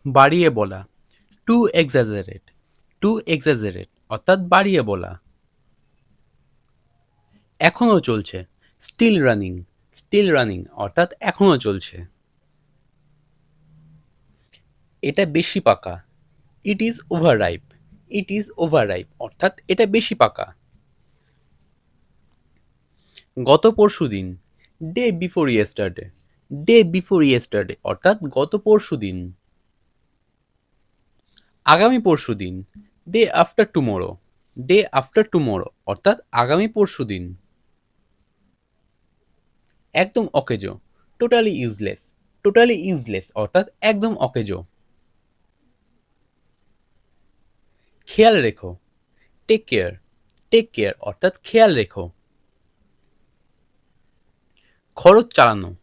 বাড়িয়ে বলা, two exaggerate, two exaggerate অর্থাৎ বাড়িয়ে বলা। এখনও চলছে, স্টিল রানিং, স্টিল রানিং অর্থাৎ এখনও চলছে। এটা বেশি পাকা, it is over ripe, it is over ripe অর্থাৎ এটা বেশি পাকা। গত পরশুদিন, day before yesterday, day before yesterday অর্থাৎ গত পরশুদিন। আগামী পরশুদিন, day after tomorrow, day after tomorrow অর্থাৎ আগামী পরশুদিন। একদম অকেজো, টোটালি ইউজলেস, টোটালি ইউজলেস অর্থাৎ একদম অকেজো। খেয়াল রেখো, টেক কেয়ার, টেক কেয়ার অর্থাৎ খেয়াল রেখো। খরচ চালানো,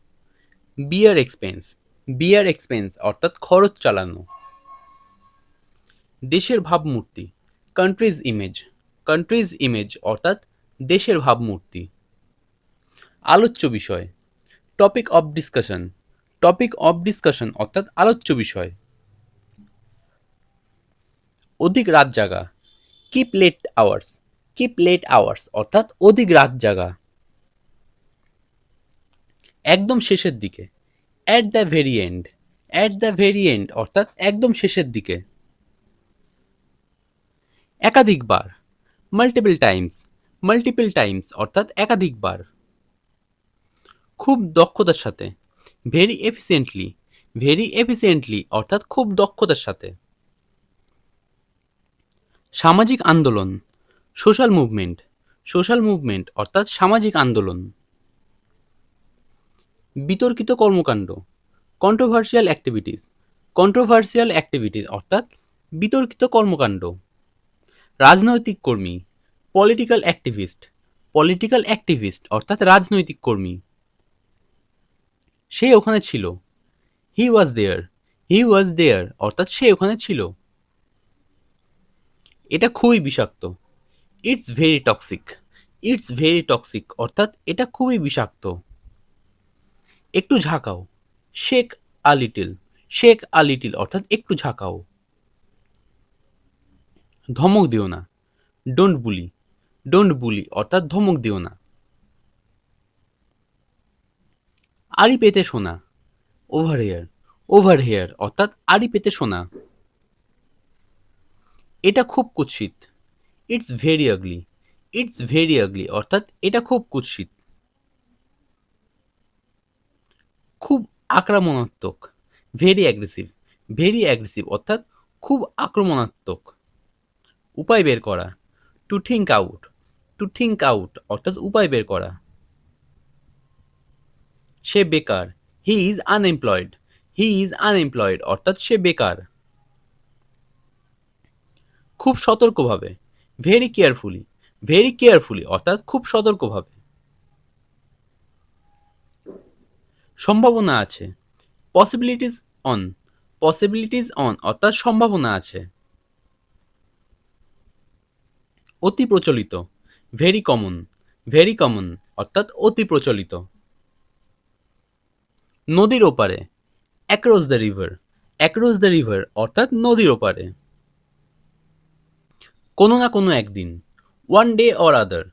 বিয়ার এক্সপেন্স, বিয়ার এক্সপেন্স অর্থাৎ খরচ চালানো। দেশের ভাবমূর্তি, কান্ট্রিজ ইমেজ, কান্ট্রিজ ইমেজ অর্থাৎ দেশের ভাবমূর্তি। আলোচ্য বিষয়, topic of discussion, topic of discussion অর্থাৎ আলোচ্য বিষয়। অধিক রাত জাগা, keep late hours, keep late hours অর্থাৎ অধিক রাত জাগা। একদম শেষের দিকে, at the very end, at the very end অর্থাৎ একদম শেষের দিকে। একাধিকবার, মাল্টিপল টাইমস, মাল্টিপল টাইমস অর্থাৎ একাধিকবার। খুব দক্ষতার সাথে, ভেরি এফিসিয়েন্টলি, ভেরি এফিসিয়েন্টলি অর্থাৎ খুব দক্ষতার সাথে। সামাজিক আন্দোলন, সোশ্যাল মুভমেন্ট, সোশ্যাল মুভমেন্ট অর্থাৎ সামাজিক আন্দোলন। বিতর্কিত কর্মকাণ্ড, কন্ট্রোভার্সিয়াল অ্যাক্টিভিটিস, কন্ট্রোভার্সিয়াল অ্যাক্টিভিটিস অর্থাৎ বিতর্কিত কর্মকাণ্ড। রাজনৈতিক কর্মী, পলিটিক্যাল অ্যাক্টিভিস্ট, পলিটিক্যাল অ্যাক্টিভিস্ট অর্থাৎ রাজনৈতিক কর্মী। সে ওখানে ছিল, হি ওয়াজ দেয়ার, হি ওয়াজ দেয়ার অর্থাৎ সে ওখানে ছিল। এটা খুবই বিষাক্ত, it's very toxic, it's very toxic অর্থাৎ এটা খুবই বিষাক্ত। একটু ঝাঁকাও, shake a little, shake a little অর্থাৎ একটু ঝাঁকাও। ধমক দিও না, ডোন্ট বুলি, ডোন্ট বুলি অর্থাৎ ধমক দিও না। আড়ি পেতে শোনা, ওভার হেয়ার, ওভার হেয়ার অর্থাৎ আড়ি পেতে শোনা। এটা খুব কুৎসিত, it's very ugly, it's very ugly অর্থাৎ এটা খুব কুৎসিত। খুব আক্রমণাত্মক, ভেরি অ্যাগ্রেসিভ, ভেরি অ্যাগ্রেসিভ অর্থাৎ খুব আক্রমণাত্মক। উপায় বের করা, to think out, to think out অর্থাৎ উপায় বের করা। সে বেকার, he is unemployed, he is unemployed অর্থাৎ সে বেকার। খুব সতর্কভাবে, ভেরি কেয়ারফুলি, ভেরি কেয়ারফুলি অর্থাৎ খুব সতর্কভাবে। সম্ভাবনা আছে, পসিবিলিটিস অন, পসিবিলিটিস অন অর্থাৎ সম্ভাবনা আছে। অতি প্রচলিত, ভেরি কমন, ভেরি কমন অর্থাৎ অতি প্রচলিত। নদীর ওপারে, across the river, across the river অর্থাৎ নদীর ওপারে। কোনো না কোনো একদিন, one day or other,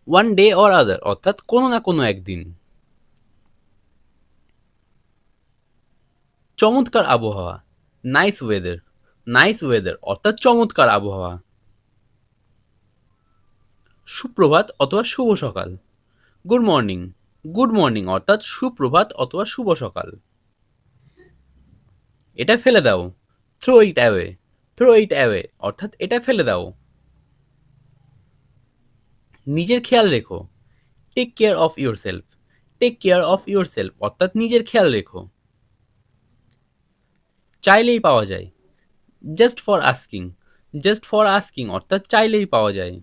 one day or other অর্থাৎ কোনো না কোনো একদিন। চমৎকার আবহাওয়া, নাইস ওয়েদার, নাইস ওয়েদার অর্থাৎ চমৎকার আবহাওয়া। সুপ্রভাত অথবা শুভ সকাল, গুড মর্নিং, গুড মর্নিং অর্থাৎ সুপ্রভাত অথবা শুভ সকাল। এটা ফেলে দাও, throw it away, throw it away অর্থাৎ এটা ফেলে দাও। নিজের খেয়াল রেখো, take care of yourself, take care of yourself অর্থাৎ নিজের খেয়াল রেখো। চাইলেই পাওয়া যায়, just for asking, just for asking অর্থাৎ চাইলেই পাওয়া যায়।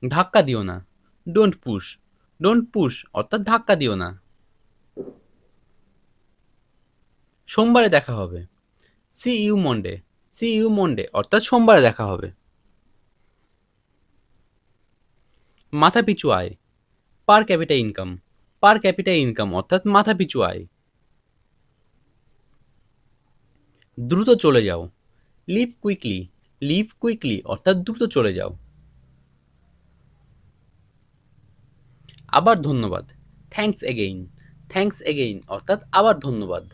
ধাক্কা দিও না, ডোন্ট পুশ, ডোন্ট পুশ অর্থাৎ ধাক্কা দিও না। সোমবারে দেখা হবে, see you Monday, see you Monday অর্থাৎ সোমবারে দেখা হবে। মাথা পিছু আয়, per capita income, per capita income অর্থাৎ মাথা পিছু আয়। দ্রুত চলে যাও। লিভ কুইকলি, লিভ কুইকলি অর্থাৎ দ্রুত চলে যাও। আবার ধন্যবাদ, থ্যাঙ্কস এগেইন, থ্যাঙ্কস এগেইন অর্থাৎ আবার ধন্যবাদ।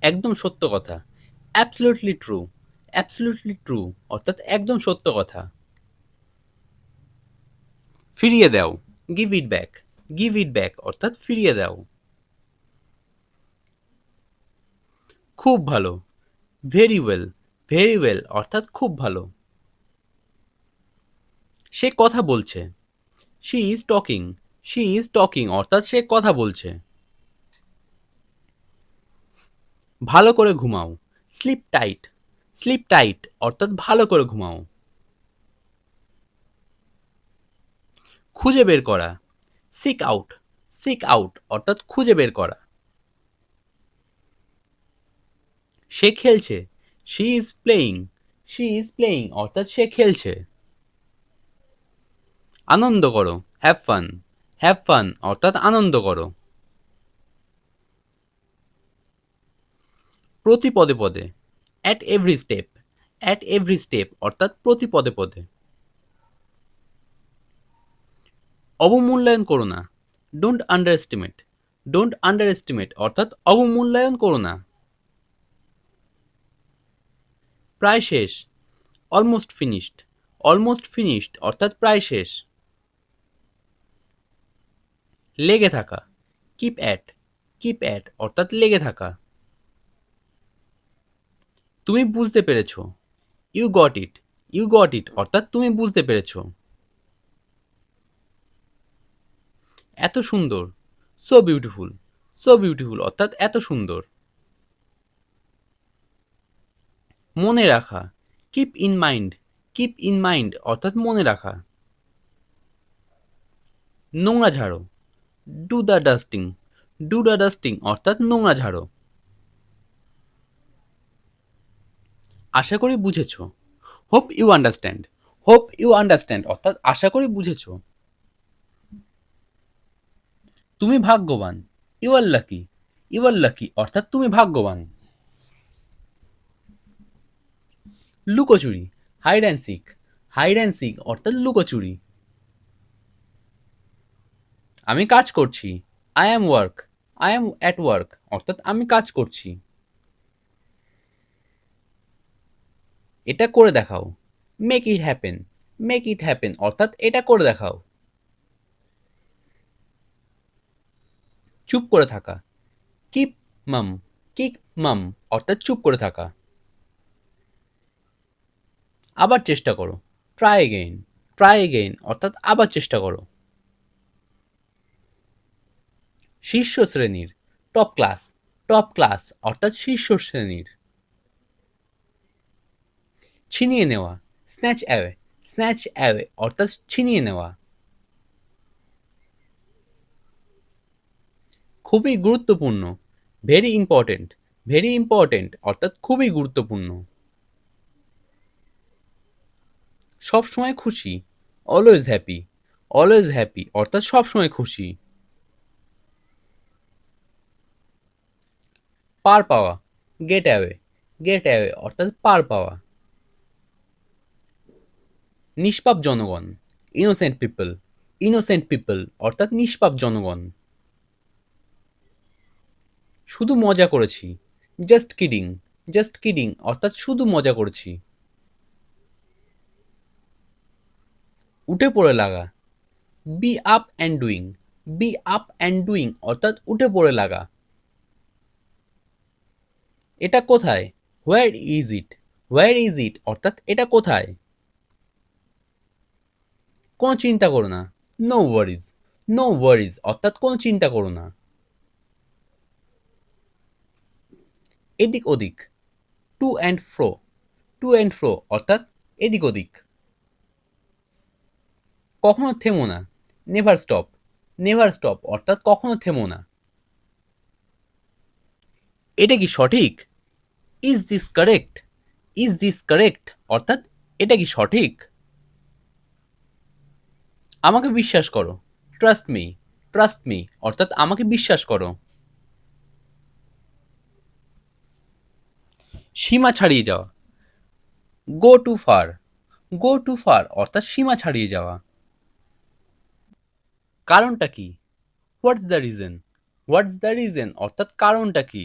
একদম সত্য কথা, অ্যাবসলিউটলি ট্রু, অ্যাবসলিউটলি ট্রু অর্থাৎ একদম সত্য কথা। ফিরিয়ে দাও, give it back, give it back অর্থাৎ ফিরিয়ে দাও। খুব ভালো, ভেরি ওয়েল, ভেরি ওয়েল অর্থাৎ খুব ভালো। সে কথা বলছে, she is talking, she is talking অর্থাৎ সে কথা বলছে। ভালো করে ঘুমাও, স্লিপ টাইট, স্লিপ টাইট অর্থাৎ ভালো করে ঘুমাও। খুঁজে বের করা, সিক আউট, সিক আউট অর্থাৎ খুঁজে বের করা। সে খেলছে, she is playing, she is playing অর্থাৎ সে খেলছে। আনন্দ করো, হ্যাভ ফান, হ্যাভ ফান অর্থাৎ আনন্দ করো। প্রতি পদে পদে, at every step, at every step অর্থাৎ প্রতি পদে পদে। অবমূল্যায়ন করো না, don't under estimate, don't under estimate অর্থাৎ অবমূল্যায়ন করো না। প্রায় শেষ, অলমোস্ট ফিনিশড, অলমোস্ট ফিনিশড অর্থাৎ প্রায় শেষ। লেগে থাকা, কিপ অ্যাট, কিপ অ্যাট অর্থাৎ লেগে থাকা। তুমি বুঝতে পেরেছ, you got it, you got it অর্থাৎ তুমি বুঝতে পেরেছ। এত সুন্দর, সো বিউটিফুল, সো বিউটিফুল অর্থাৎ এত সুন্দর। মনে রাখা, keep in mind, keep in mind অর্থাৎ মনে রাখা। নোংরা ঝাড়ো, do the dusting, do the dusting অর্থাৎ নোংরা ঝাড়ো। আশা করি বুঝেছ, hope you understand, hope you understand অর্থাৎ আশা করি বুঝেছ। তুমি ভাগ্যবান, you are lucky, you are lucky অর্থাৎ তুমি ভাগ্যবান। লুকোচুরি, hide and seek, hide and seek অর্থাৎ লুকোচুরি। আমি কাজ করছি, I am work, I am at work অর্থাৎ আমি কাজ করছি। এটা করে দেখাও, make it happen, make it happen অর্থাৎ এটা করে দেখাও। চুপ করে থাকা, কিপ মাম, কিপ মাম অর্থাৎ চুপ করে থাকা। আবার চেষ্টা করো, ট্রাই এগেইন, ট্রাই এগেইন অর্থাৎ আবার চেষ্টা করো। শীর্ষ শ্রেণীর, টপ ক্লাস, টপ ক্লাস অর্থাৎ শীর্ষ শ্রেণীর। ছিনিয়ে নেওয়া, স্ন্যাচ অ্যাওয়ে, স্ন্যাচ অ্যাওয়ে অর্থাৎ ছিনিয়ে নেওয়া। খুবই গুরুত্বপূর্ণ, ভেরি ইম্পর্টেন্ট, ভেরি ইম্পর্টেন্ট অর্থাৎ খুবই গুরুত্বপূর্ণ। সবসময় খুশি, অলওয়েজ হ্যাপি, অলওয়েজ হ্যাপি অর্থাৎ সবসময় খুশি। পার পাওয়া, গেট অ্যাওয়ে, গেট অ্যাওয়ে অর্থাৎ পার পাওয়া। নিষ্পাপ জনগণ, ইনোসেন্ট পিপল, ইনোসেন্ট পিপল অর্থাৎ নিষ্পাপ জনগণ। শুধু মজা করেছি, জাস্ট কিডিং, জাস্ট কিডিং অর্থাৎ শুধু মজা করেছি। উঠে পড়ে লাগা, be up and doing, be up and doing অর্থাৎ উঠে পড়ে লাগা। এটা কোথায়, where is it, where is it অর্থাৎ এটা কোথায়। কোনো চিন্তা করো না, নো ওয়ারিজ, নো ওয়ারিজ অর্থাৎ কোনো চিন্তা করো না। এদিক ওদিক, to and fro, to and fro অর্থাৎ এদিক ওদিক। কখনো থেমো না, নেভার স্টপ, নেভার স্টপ অর্থাৎ কখনো থেমো না। এটা কি সঠিক, is this correct, is this correct অর্থাৎ এটা কি সঠিক। আমাকে বিশ্বাস করো, ট্রাস্ট মি, ট্রাস্ট মি অর্থাৎ আমাকে বিশ্বাস করো। সীমা ছাড়িয়ে যাওয়া, go too far. Go too far অর্থাৎ সীমা ছাড়িয়ে যাওয়া। কারণটা কি? What's the reason? What's the reason অর্থাৎ কারণটা কি?